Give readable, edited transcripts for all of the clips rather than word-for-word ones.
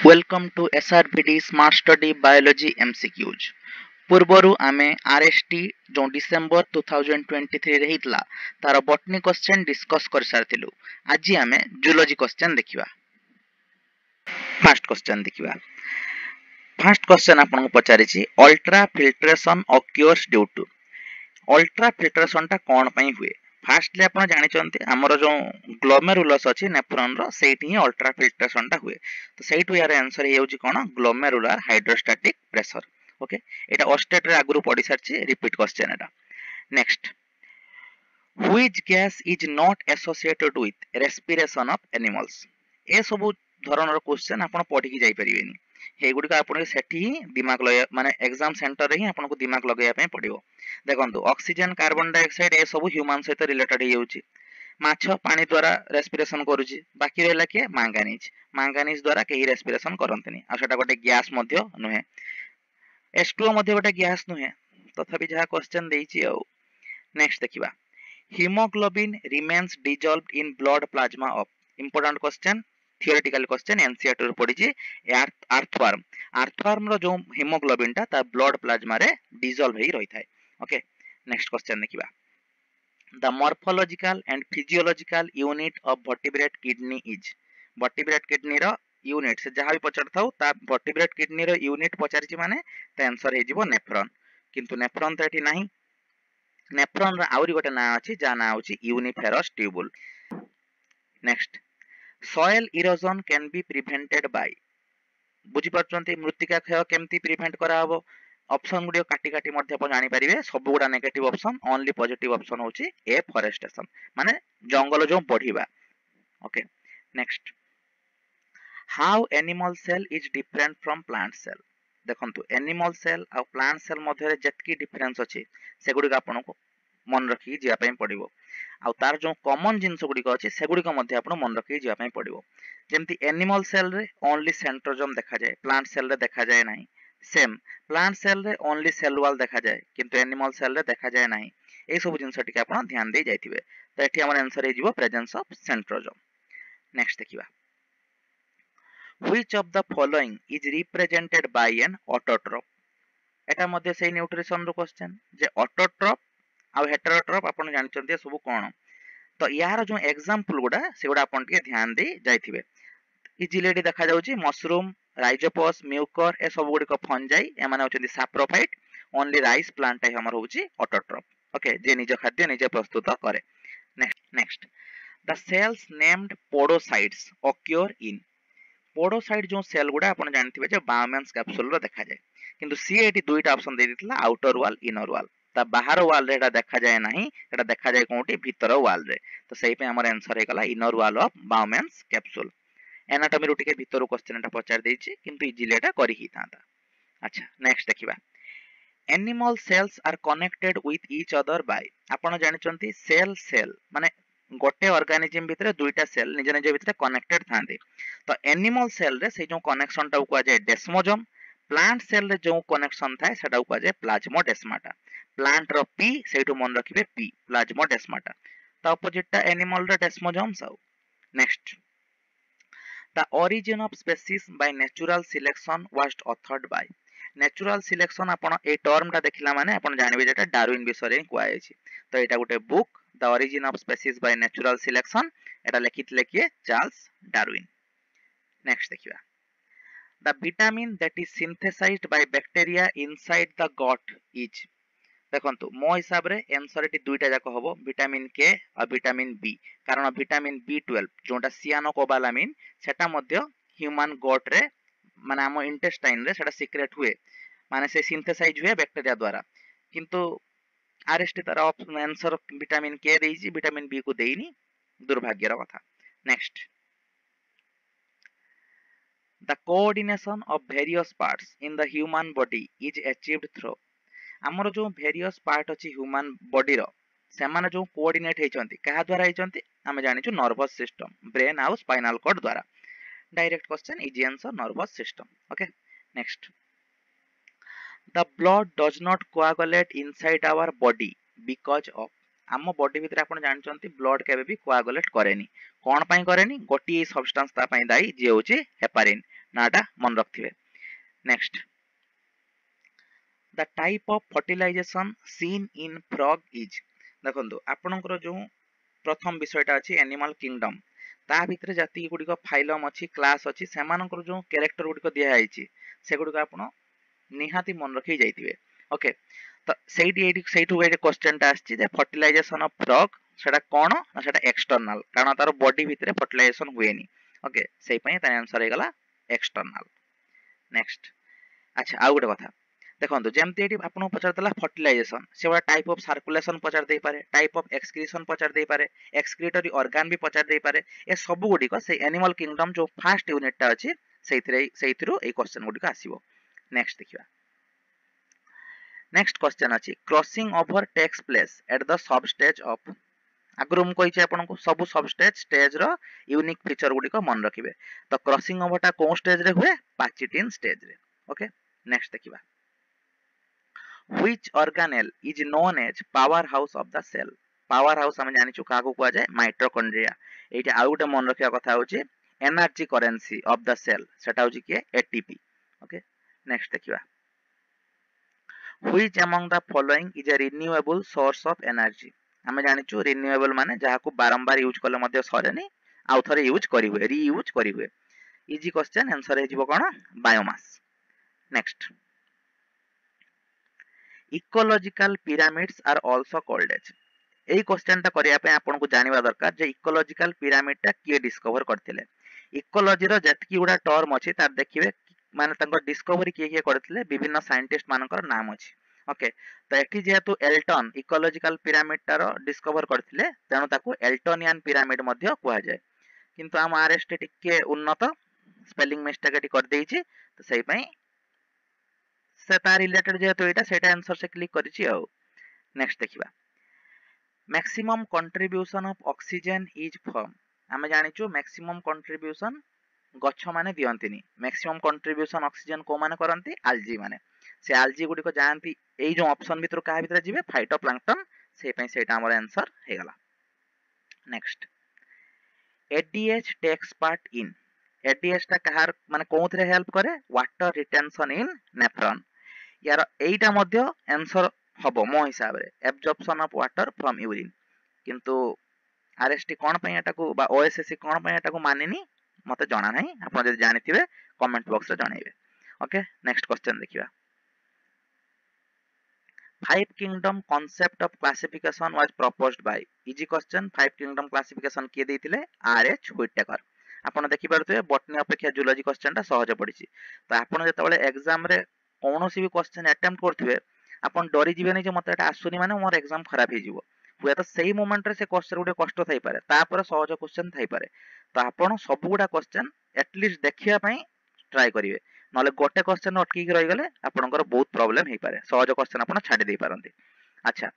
Welcome to SRBD Smart Study Biology MCQs. पूର୍ବरु आमे RST जो December 2023 रे हितला तार बॉटनी क्वेश्चन डिस्कस कर सारथिलु। आज आमे जूलॉजी क्वेश्चन देखिबा। फर्स्ट क्वेश्चन देखिबा। फर्स्ट क्वेश्चन आपन को पचारिछि ultrafiltration occurs due to. Ultrafiltration टा कोन पई हुए? फास्टली आप जानते आमर जो ग्लोमेरुलस अच्छी नेफ्रॉन से अल्ट्रा फिल्ट्रेशन टा हुए तो सहीठू यार आंसर हो कौन ग्लोमेरुलर हाइड्रोस्टैटिक प्रेशर। ओके एटा ऑस्टेट रे आगुरु पढ़ी सारछि रिपीट क्वेश्चन एटा। Next which gas is not associated with respiration of animals. ए सब धरणर क्वेश्चन आपण पढ़ी की जाई परिबेनी हेगुडी आपण सेठी दिमाग लगे माने एग्जाम सेंटर रे ही आपण को दिमाग लगाया पय पड़िबो। देखंतु ऑक्सीजन कार्बन डाइऑक्साइड ए सब ह्यूमन सहित रिलेटेड हे होउची। माछ पानी द्वारा रेस्पिरेशन करूची बाकी रहला के मैंगानीज मैंगानीज द्वारा केही रेस्पिरेशन करंतनी आ सेटा गोटे गैस मध्य नुहे H2O मध्य गोटे गैस नुहे तथापि जहा क्वेश्चन देइची आ। नेक्स्ट देखिबा haemoglobin remains dissolved in blood plasma of. Important question theoretical question NCERT रो पडिची अर्थवर्म। अर्थवर्म रो जो हीमोग्लोबिन ता ता ब्लड प्लाज्मा रे डिजॉल्व हेई रही थाए। ओके नेक्स्ट क्वेश्चन देखिबा the morphological and physiological unit of vertebrate kidney is। vertebrate kidney रो यूनिट से जहां भी पचार थाउ ता vertebrate kidney रो यूनिट पचारिची माने ता आंसर हे जिवो नेफ्रॉन। किंतु नेफ्रॉन तो एठी नाही। नेफ्रॉन रो आउरी गोटे ना अछि जा ना होची uriniferous tubule. Next soil erosion can be prevented by। बुझी पारछंती मृत्तिका क्षय केमती प्रिवेंट करा हबो। ऑप्शन गुडियो काटी काटी मध्ये आपण जानि परिबे सब गुडा negative option only positive option होची ए फॉरेस्टेशन माने जंगल जो बढ़िबा। Okay next how animal cell is different from plant cell. देखंतु एनिमल सेल आ प्लांट सेल मध्ये जेतकी डिफरेंस अछि से गुडी आपण को मन रखी जिया पय पड़िबो आ तार जो कॉमन जिंस गुडी को अछि से गुडी को मध्ये आपण मन रखी जिया पय पड़िबो। जेमति एनिमल सेल रे ओनली सेंट्रोजोम देखा जाए प्लांट सेल रे देखा जाए नाही। सेम प्लांट सेल रे ओनली सेल वॉल देखा जाए किंतु एनिमल सेल रे देखा जाए नाही। ए सब जिंस टिके आपण ध्यान दे जाइथिबे तो एठी हमर आंसर हे जिवो प्रेजेंस ऑफ सेंट्रोजोम। नेक्स्ट देखिबा which of the following is represented by an autotroph. एटा मध्ये से न्यूट्रिशन रो क्वेश्चन जे ऑटोट्रोफ आ हेटेरोट्रोफ आपण जानिचंती सब कोन तो यार जो एग्जांपल गुडा सेगुडा आपण टिके ध्यान दे जाइथिबे। इजिली एठी देखा जाउची मशरूम राइजोपस म्यूकर ए सब गुडी को फंजाई ए माने होचंदी सैप्रोफाइट ओनली राइस प्लांट है हमर होची ऑटोट्रोफ। ओके जे निज खाद्य निजे प्रस्तुत करे। Next the cells named podocytes occur in. Podocyte जो सेल गुडा आपण जानथिबे जे बायोमेंस कैप्सूल रो देखा जाय किंतु सी एठी दुईटा ऑप्शन दे दितला आउटर वॉल इनर वॉल ता बाहर वॉल रे एटा देखा जाय नाही एटा देखा जाय कोठी भीतर वॉल रे तो सेही पे हमर आंसर हे गला inner wall of Bowman's capsule. Anatomy रो टिके भीतर क्वेश्चन एटा पचार देइछि किंतु इजिली एटा करि ही थांता। अच्छा नेक्स्ट देखिबा animal cells are connected with each other by. आपण जानिचंती सेल सेल माने गोटे ऑर्गेनिज्म भितरे दुईटा सेल निज निज भितरे कनेक्टेड थांदे तो एनिमल सेल रे से जो कनेक्शन टा को जाय डेस्मोजोम प्लांट सेल रे जो कनेक्शन थाए सेटा को जाय प्लाज्मोडेस्माटा। प्लांट रो पी सेटू मन रखिबे पी प्लाज्मोडेस्माटा ता अपोजिट टा एनिमल रे डेस्मोजोम साउ। Next The origin of species by natural selection was authored by। natural selection आपण ए टर्म टा देखिला माने आपण जानबे जेटा डार्विन विषय रे कुआ आइछि तो एटा गुटे book the origin of species by natural selection एटा लिखितले किए चार्ल्स डार्विन। नेक्स्ट देखिबा the vitamin that is synthesized by bacteria inside the gut is. देखंतु मो हिसाब रे आंसर एटी दुईटा जाक हबो विटामिन के और विटामिन बी कारण विटामिन B12 जोटा सियानोकोबालामिन सेटा मध्य ह्यूमन गट रे माने हम इंटेस्टाइन रे सेटा सीक्रेट हुए माने से सिंथेसाइज हुए बैक्टीरिया द्वारा किंतु आरएसटी तार आंसर विटामिन के देइछि विटामिन बी को देइनी दुर्भाग्यर कथा। Next the coordination of various parts in the human body is achieved through. हमर जो वेरियस पार्ट अछि ह्यूमन बॉडी रो से माने जो कोऑर्डिनेट हेचंती कहा द्वारा हेचंती हम जानिछु नर्वस सिस्टम ब्रेन आउ स्पाइनल कॉर्ड द्वारा। Direct question easy answer nervous system. Okay next the blood does not coagulate inside our body because of. आम बॉडी भितर आपण जानचंती ब्लड केबे भी कोआगुलेट करेनी कोन पई करेनी गोटी सब्सटेंस ता पई दाई जे होची हेपारिन नाटा मन रखिए। Next, the type of fertilization seen in frog is. देखो आपणकर जो प्रथम विषयटा अच्छी एनिमल किंगडम, ता भितर जाति गुड़िक फाइलम अच्छी क्लास अच्छी से जो कैरेक्टर गुड़िक दिखाई से गुड़िक आप निहाती मन रखी जाइए। ओके, तो सेठू क्वेश्चन आसछि फर्टिलाइजेशन ऑफ फ्रॉग सेटा कौन ना सेटा एक्सटर्नल, कारण तार बॉडी भितर फर्टिलाइजेशन हुएनी। ओके, सेई पई तार आंसर हे गला एक्सटर्नल। नेक्स्ट, अच्छा आउ गोटे कथा देखो, जमती ये आपको पचार फर्टिलाइजेशन से गोटे टाइप ऑफ सर्कुलेशन पचार दे पारे, टाइप ऑफ एक्सक्रीशन पचार दे पारे, एक्सक्रीटरी ऑर्गन भी पचार दे पारे। ए सब गुड़िक से एनिमल किंगडम जो फास्ट यूनिटा अच्छी से क्वेश्चन गुड़िक आसो। नेक्स्ट देखिए, नेक्स्ट क्वेश्चन अच्छी crossing over takes place at the sub stage of. आगु मुझे कही आपको सब सब स्टेज रो यूनिक फीचर गुड़िक मन रखिए। तो क्रॉसिंग ओवरटा कौ स्टेज रे हुए, पाचिटिन स्टेज रे। ओके, नेक्स्ट देखिए, which organelle is known as power house of the cell। Power house आम जानी क्या कुआ जाए, माइटोकॉन्ड्रिया। ये आउ गोटे मन रखा कथा हूँ energy currency of the cell, सेटा हूँ किए एटीपी। ओके, नेक्स्ट देखिए, which among the following is a renewable source of energy। आम जानी रिन्यूएबल माने जहाँ को बारंबार यूज कले मध्य सरेनी, आउ थरे यूज करी हुए, रीयूज करी हुए। इजी क्वेश्चन, आंसर है कौन, biomass. Next, ecological pyramids are also called as. यही क्वेश्चन टा करिया पे आपन को जानवा दरकार जे इकोलॉजिकल पिरामिड टा किए डिस्कवर करथिले। इकोलॉजी रो जतकी गुडा टर्म अछि तार देखिबे माने तंको डिस्कवरी किए किए करथिले, विभिन्न साइंटिस्ट मानकर नाम अछि। ओके, तो एठी जेहेतु एल्टन इकोलॉजिकल पिरामिड टा रो डिस्कवर करथिले तेनु ताकू एल्टोनियन पिरामिड मध्य कुआ जाय। किंतु हम आरएसटी टिके उन्नत स्पेलिंग मिस्टेक एटी कर देइछि, तो सेहि पई से ता रिलेटेड जेहेतु एटा सेटा आंसर से क्लिक करिछि आ। नेक्स्ट देखिबा, maximum contribution of oxygen is from. आमे जानिचु मैक्सिमम कंट्रीब्यूशन गच्छ माने दियंतिनी, मैक्सिमम कंट्रीब्यूशन ऑक्सीजन को माने करंती, आल्जी माने। से आल्जी गुडी को जानती एई जो ऑप्शन भितर का भितर जिवे फाइटोप्लैंक्टन, से पई सेटा हमर आंसर हे गला। Next, ADH takes part in. ADH ता कहार माने कोथरे हेल्प करे, वाटर रिटेंशन इन नेफ्रॉन। यार एईटा मध्य आंसर हबो मो हिसाब रे absorption of water from urine. किंतु आरएसटी कोन पई एटा को बा ओएसएससी कोन पई एटा को मानेनी मते जाना नहीं, आपण जदि जानिथिबे कमेंट बॉक्स रे जणाइबे। ओके, नेक्स्ट क्वेश्चन देखिबा, five kingdom concept of classification was proposed by. Easy question, five kingdom classification किए देथिले, आरएच व्हिटेकर। आपण देखि पारथुबे बॉटनी अपेक्षा जूलॉजी क्वेश्चन ता सहज पडिछि। तो आपण जेतबेले एग्जाम रे कोनोसी भी क्वेश्चन अटेम्प्ट करथुबे आपण डरी जिवे नै जे मते एटा आसुनी माने मोर एग्जाम खराब हे जिवो। हुए तो सही मोमेंट रे से क्वेश्चन गुटे कष्ट थाई पारे, तापर सहज क्वेश्चन थाई पारे। तो आपण सब गुडा क्वेश्चन एटलीस्ट देखिया पई ट्राई करिवे, नले गोटे क्वेश्चन अटकी रहि गले आपनकर बहुत प्रॉब्लम हे पारे, सहज क्वेश्चन आपण छाडी दे पारंती। अच्छा,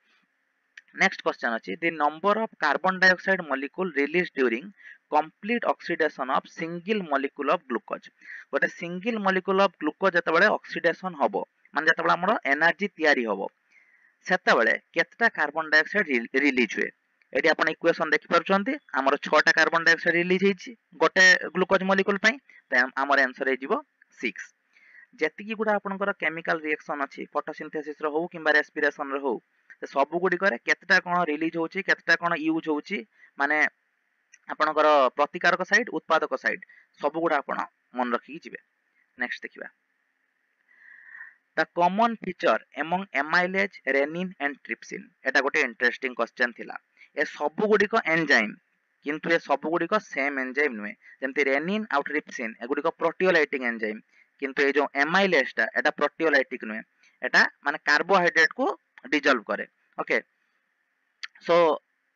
नेक्स्ट क्वेश्चन अछि the number of carbon dioxide molecule release during complete oxidation of single molecule of glucose. गोटे सिंगल मॉलिक्यूल ऑफ ग्लूकोज जतबेले ऑक्सीडेशन हबो माने जतबेले हमर एनर्जी तयारी हबो सेतबेले केतटा कार्बन डाइऑक्साइड रिलीज हुए। एटी आपण इक्वेशन देखि परछन्ती, हमर 6 टा कार्बन डाइऑक्साइड रिलीज हेछि गोटे ग्लूकोज मॉलिक्यूल पई, त हमर आंसर हे जिवो 6। जेतिकी गुडा आपनकर केमिकल रिएक्शन अछि फोटोसिंथेसिस रो हो किबा रेस्पिरेशन रो हो, सब गुडी करे केतटा कोन रिलीज होछि केतटा कोन यूज होछि, माने आपनकर प्रतिकारक साइड उत्पादक साइड सब गुडा आपण मन रखि जिवे। नेक्स्ट देखिबा, the common feature among amylase renin and trypsin. एटा गोटे इंटरेस्टिंग क्वेश्चन थिला। ए सब गुडी को एंजाइम, किंतु ए सब गुडी को सेम एंजाइम नुए। जेमति रेनिन आउ ट्रिप्सिन ए गुडी को प्रोटियोलाइटिक एंजाइम, किंतु ए जो एमाइलेज टा एटा प्रोटियोलाइटिक नुए, एटा माने कार्बोहाइड्रेट को डिजॉल्व करे। ओके, सो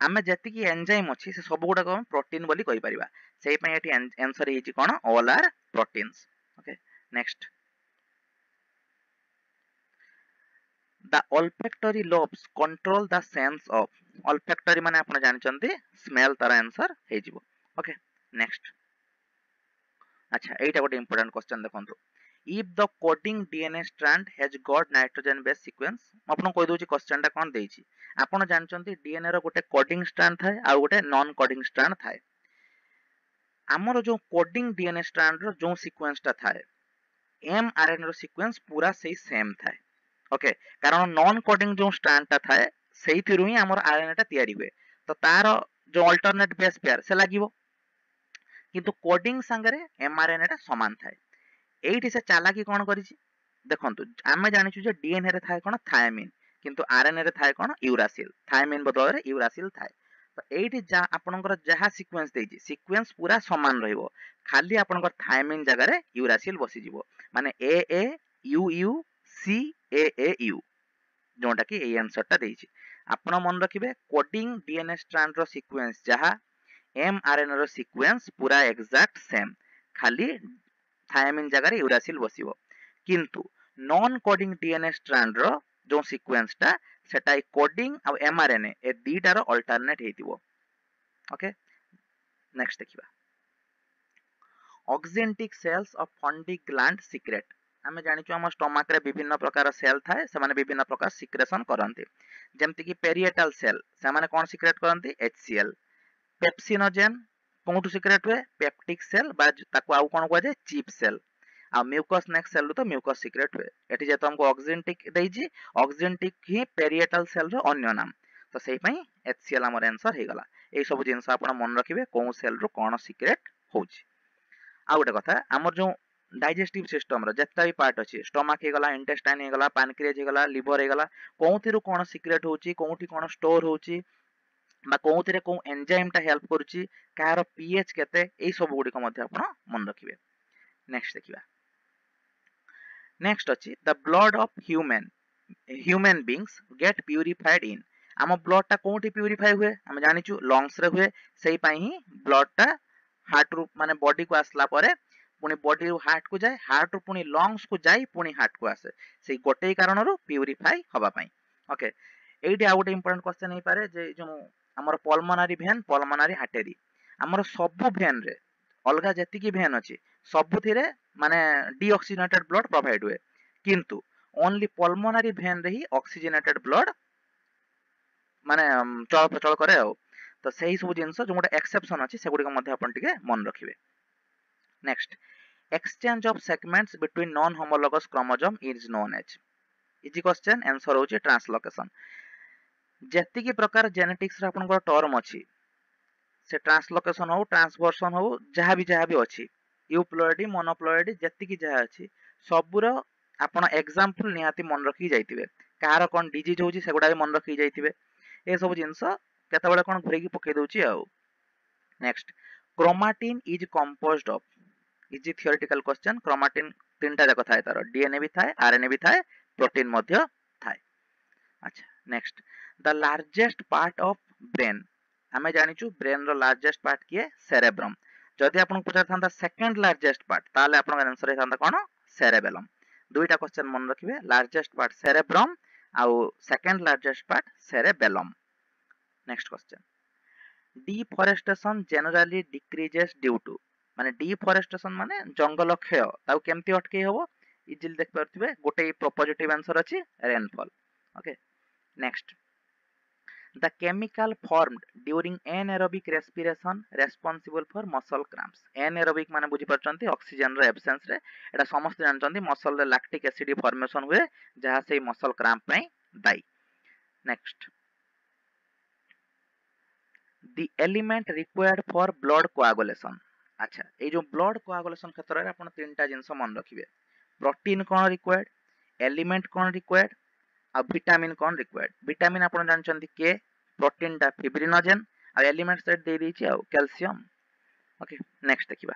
आमे जेतिकी एंजाइम अछि से सब गुडा को प्रोटीन बोली कहि परिबा, सेहि पय एटी आंसर हिची कोन, all are proteins. Okay, next, the olfactory lobes control the sense of। olfactory माने आपण जानचंती स्मेल, तार आंसर हे जिवो। ओके, नेक्स्ट, अच्छा एटा गोटे इंपोर्टेंट क्वेश्चन देखंतु, if the coding DNA strand has got nitrogen base sequence. म आपण कहि दोची क्वेश्चन टा कोन देइछि, आपण जानचंती डीएनए रो गोटे कोडिंग स्ट्रैंड थाए आ गोटे नॉन कोडिंग स्ट्रैंड थाए। ଆମର जो कोडिंग डीएनए स्ट्रैंड रो जो सीक्वेंस टा थाए एमआरएनए रो सीक्वेंस पूरा सही सेम थाए ओके कारण नॉन कोडिंग जो स्ट्रैंड टा थाए ସେଇଥିରୁ ହିଁ ଆମର ଆରଏନଏ ଟା ତିଆରି ହୁଏ ତ ତାର ଯୋଉ ଅଲ୍ଟରନେଟ ବେସ୍ ପେୟାର ସେ ଲାଗିବ କିନ୍ତୁ କୋଡିଂ ସାଙ୍ଗରେ ଏମଆରଏନଏ ଟା ସମାନ ଥାଏ ଏଇଠି ସେ ଚାଲାକି କଣ କରିଛି ଦେଖନ୍ତୁ ଆମେ ଜାଣିଛୁ ଯେ ଡିଏନଏ ରେ ଥାଏ କଣ ଥାୟମିନ୍ କିନ୍ତୁ ଆରଏନଏ ରେ ଥାଏ କଣ ୟୁରାସିଲ୍ ଥାୟମିନ୍ ବଦଳରେ ୟୁରାସିଲ୍ ଥାଏ ତ ଏଇଠି ଆପଣଙ୍କର ଯାହା ସିକ୍ୱେନ୍ସ ଦେଇଛି ସିକ୍ୱେନ୍ସ ପୁରା ସମାନ ରହିବ ଖାଲି ଆପଣଙ୍କର ଥାୟମିନ୍ ଜାଗାରେ ୟୁରାସିଲ୍ ବସିଯିବ ମାନେ A A U U C A U जोटा कि यही आंसर टा देइछि आपण मन रखिबे कोडिंग डीएनए स्ट्रैंड रो सीक्वेंस जहा एमआरएनए रो सीक्वेंस पूरा एग्जैक्ट सेम खाली थायमिन जगह यूरासिल बसिबो किंतु नॉन कोडिंग डीएनए स्ट्रैंड रो जो सीक्वेंस टा सेटा कोडिंग आ एमआरएनए ए दीटार अल्टरनेट हेतिबो ओके नेक्स्ट देखिबा oxyntic cells of fundic gland secrete आम जाचु आम स्टोमक रे विभिन्न प्रकार सेल थाए से विभिन्न प्रकार सिक्रेशन करते जमती कि पेरिएटल सेल से कौन सिक्रेट करती एचसीएल पेप्सिनोजेन कौटू सिक्रेट हुए पेप्टिक सेल आउ कौन कह जाए चिप सेल आ म्यूकस नेक्स्ट सेल तो म्यूकस सिक्रेट हुए एटी जेतो हमको ऑक्जेंटिक देइछि ऑक्जेंटिक ही पेरिएटल सेल रो अन्य नाम तो सेही पई एचसीएल हमर आंसर हे गला ए सब जिंस आपण मन रखिबे कोन सेल रो कोन सिक्रेट होउछि आ गोटे कथा हमर जो डाइजेस्टिव सिस्टम रो जेता भी पार्ट अछि स्टोमक हे गला इंटेस्टाइन हे गला पैनक्रियाज हे गला लिवर हे गला कोउथिरु कोन सिक्रेट होउछि कोउठी कोन स्टोर होउछि बा कोउथिरे को एंजाइम टा हेल्प करूछि कार पीएच केते ए सब गुडी को मध्ये आपण मन रखिबे नेक्स्ट देखिबा नेक्स्ट अछि the blood of human beings get purified in आम ब्लड टा कोउठी प्यूरिफाई हुए हम जानिछु लंग्स रे हुए सेही पई ही ब्लड टा हार्ट रू माने बॉडी को आसला परे पुणी बॉडी रू हार्ट को जाए हार्ट रू पुणी लंग्स को जाई पुणी हार्ट को आसे से गोटे कारण रू प्यूरिफाई हवा पई ओके एइडी आ गोटे इंपोर्टेंट क्वेश्चन हे पारे जे जो हमर पल्मोनारी भेन पल्मोनारी आर्टरी हमर सब भेन रे अलगा जति की भेन अछि सबुथिरे माने डीऑक्सीजनेटेड ब्लड प्रोवाइड हुए किंतु ओनली पल्मोनारी भेन रे ही ऑक्सीजनेटेड ब्लड माने चल प्रचल करे आ तो सही सब जिंस जो गोटे एक्सेप्शन अछि से गुडी को मध्ये अपन टिके मन रखिबे next exchange of segments between non homologous chromosome is known as easy question answer होची ट्रांसलोकेशन जति की प्रकार जेनेटिक्स रे अपन टर्म अछि से ट्रांसलोकेशन हो ट्रांसवर्सन हो जहाँ भी अच्छी यूप्लॉइडी मोनोप्लॉइडी जति की जहाँ अच्छी सबुर आपण एग्जांपल निहाती मन रखी जाइतिबे कार कोन डिजीज होची सेगुडा भी मन रखी जाइतिबे ए सब जिंस केतबेले कोन घुरेकी पके दोची आ next chromatin is composed of easy theoretical question chromatin तीनटा जाक थाए तार डीएनए भी थाए आरएनए भी थाए प्रोटीन मध्य थाए अच्छा next the largest part of brain आमे जानिचु ब्रेन रो लार्जेस्ट पार्ट किए सेरेब्रम जदि आपन पचार थांता सेकंड लार्जेस्ट पार्ट ताले आपन आंसर हे थांता कोन सेरेबेलम दुईटा क्वेश्चन मन रखिबे लार्जेस्ट पार्ट सेरेब्रम आउ second largest part cerebellum next question deforestation generally decreases due to माने डिफॉरेस्टेशन माने जंगल क्षय ताउ केमती अटके हबो इजिली देख परथिबे गोटे पॉजिटिव आंसर अछि rainfall okay next the chemical formed during anaerobic respiration responsible for muscle cramps anaerobic माने बुझी परचंती ऑक्सीजन रे एब्सेंस रे एटा समस्त जानचंती मसल रे लैक्टिक एसिड फॉर्मेशन हुए जहा से मसल क्रैम्प पई दाई next the element required for blood coagulation अच्छा ए जो ब्लड कोआगुलेशन क्षेत्र रे आपण तीनटा जिंस मन रखिबे प्रोटीन कोन रिक्वायर्ड एलिमेंट कोन रिक्वायर्ड आ विटामिन कोन रिक्वायर्ड विटामिन आपण जानचंती के प्रोटीन टा फिब्रिनोजेन आ एलिमेंट सेट दे दैछि आ कैल्शियम ओके नेक्स्ट देखिबा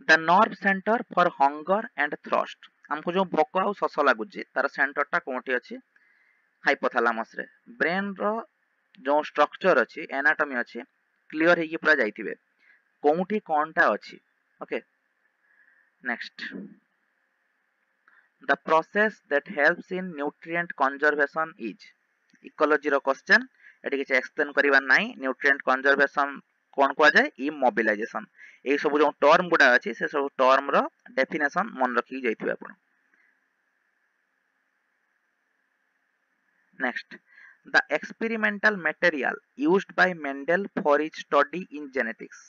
the nerve centre for hunger and thrust हमको जो भोक आ शोष लागुची तार सेंटर टा कोठी अछि हाइपोथैलेमस रे ब्रेन रो जो स्ट्रक्चर अछि एनाटॉमी अछि क्लियर हेकी पूरा जाइथिबे कोठी कोनटा अछि okay next the process that helps in nutrient conservation is ecology रो क्वेश्चन एटी किछ एक्सप्लेन करिवा नाही न्यूट्रिएंट कंजर्वेशन कोन को जाय इमोबिलाइजेशन ए सब जो टर्म गुडा अछि से सब टर्म रो डेफिनेशन मन रखि जाइथिबे आपण next the experimental material used by Mendel for his study in genetics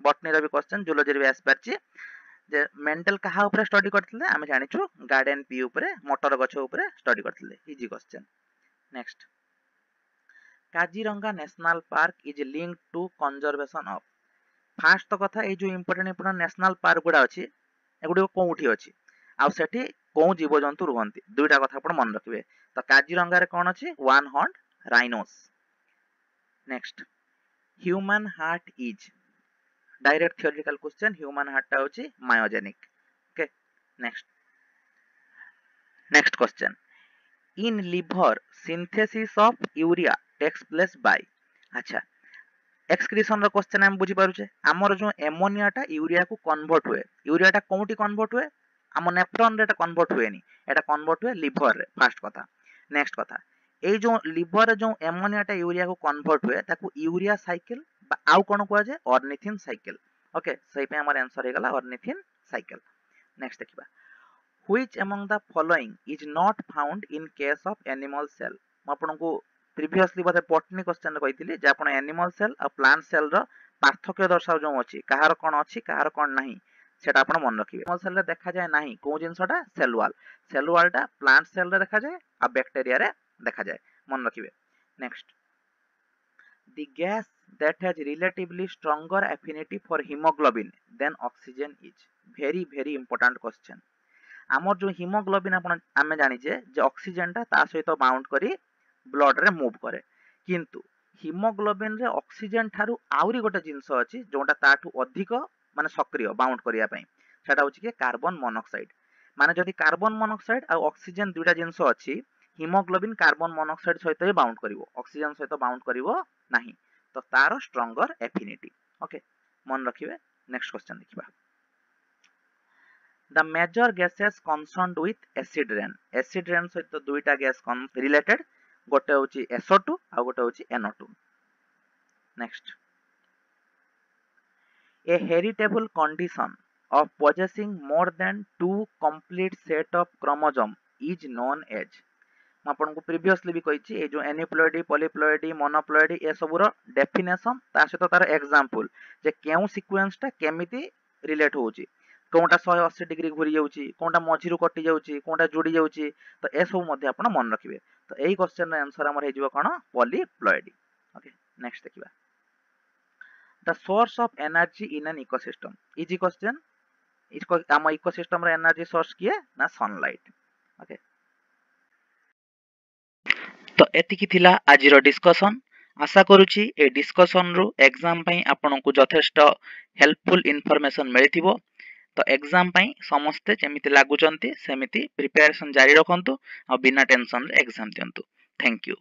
botany रो भी क्वेश्चन जूलॉजी रे भी आसी पारछि जे मेंटल कहा ऊपर स्टडी करथिले आमे जानिछु गार्डन पी ऊपर मटर गछ ऊपर स्टडी करथिले easy question next Kaziranga national park is linked to conservation of fast तो कथा ए जो इंपोर्टेंट नेशनल पार्क गुडा अछि एगुडी कोउठी अछि आ सेठी को जीवजंतु रुहंती दुईटा कथा आपण मन रखिबे तो काजीरंगा रे कोन अछि one horn rhinos next human heart is direct theoretical question human heart टा होची myogenic okay next next question in liver synthesis of urea takes place by अच्छा एक्सक्रीशन रो क्वेश्चन हम बुझी पारुछे हमर जो एमोनिया टा यूरिया को कन्वर्ट हुए यूरिया टा कोउटी कन्वर्ट हुए हम नेफ्रॉन रे टा कन्वर्ट हुए नी एटा कन्वर्ट हुए लिवर रे फर्स्ट कथा नेक्स्ट कथा ए जो लिवर रे जो एमोनिया टा यूरिया को कन्वर्ट हुए ताकू यूरिया साइकिल बा आउ कोन को जे ऑर्निथिन साइकिल ओके सही पे हमर आंसर हे गला ऑर्निथिन साइकिल नेक्स्ट देखिबा which among the following is not found in case of animal cell म आपन को प्रीवियसली बोथे बॉटनी क्वेश्चन कहितली जे आपन एनिमल सेल आ प्लांट सेल रो पार्थक्य दर्शाव जो अछि कहार कोन अछि कहार कोन नाही सेटा आपन मन रखिबे एनिमल सेल रे देखा जाय नाही को जिंसटा सेल वाल टा प्लांट सेल रे देखा जाय आ बैक्टीरिया रे देखा जाय मन रखिबे next the gas that has relatively stronger affinity for hemoglobin than oxygen is very important question आमर जो हिमोग्लोबिन आपण आमे जानि जे ऑक्सीजन ता ता सहित बाउंड करी ब्लड रे मूव करे किंतु हिमोग्लोबिन रे ऑक्सीजन थारु आउरी गोटे जिंस अछि जोटा ताठु अधिक माने सक्रिय बाउंड करिया पई सेटा होछि के कार्बन मोनोऑक्साइड माने जदि कार्बन मोनोऑक्साइड आ ऑक्सीजन दुटा जिंस अछि हिमोग्लोबिन कार्बन मोनोऑक्साइड सहित ही बाउंड करिवो ऑक्सीजन सहित बाउंड करिवो नाही तो तारो स्ट्रॉन्गर एफिनिटी ओके मन रखिबे नेक्स्ट क्वेश्चन देखिबा The major gases concerned with acid rain सहित दुईटा गैस रिलेटेड गोटे होची SO2 आ गोटे होची NO2 next a heritable condition of possessing more than two complete set of chromosome is known as ମୁଁ ଆପଣଙ୍କୁ ପ୍ରିଭିୟସଲି ବି କହିଛି ଏ ଯୋଉ ଏନିପ୍ଲଏଡି ପଲିପ୍ଲଏଡି ମୋନୋପ୍ଲଏଡି ଏ ସବୁର ଡେଫିନେସନ ତା ସହିତ ତାର एग्जांपल ଯେ କେଉଁ ସିକ୍ୱେନ୍ସ ଟା କେମିତି रिलेट होଉଛି कोनटा 180 डिग्री घुरी जाउची कोनटा मझिरु कटि जाउची कोनटा जोडी जाउची तो ए सब मध्ये आपण मन रखिबे तो एही क्वेश्चन रो आंसर हमर हे जिवो कोन पॉलीप्लॉइडी ओके नेक्स्ट देखिबा the source of energy in an ecosystem easy question इसको हम इकोसिस्टम रो एनर्जी सोर्स किए ना सनलाइट ओके तो एतिकी थिला आजिरो डिस्कशन आशा करूची ए डिस्कशन रो एग्जाम पई आपनकु यथेष्ट हेल्पफुल इन्फॉर्मेशन मिलिथिबो तो एग्जाम पई समस्ते जेमिति लागुचंती सेमिति प्रिपरेशन जारी रखंतु आ बिना टेंशन रे एग्जाम दियंतु थैंक यू।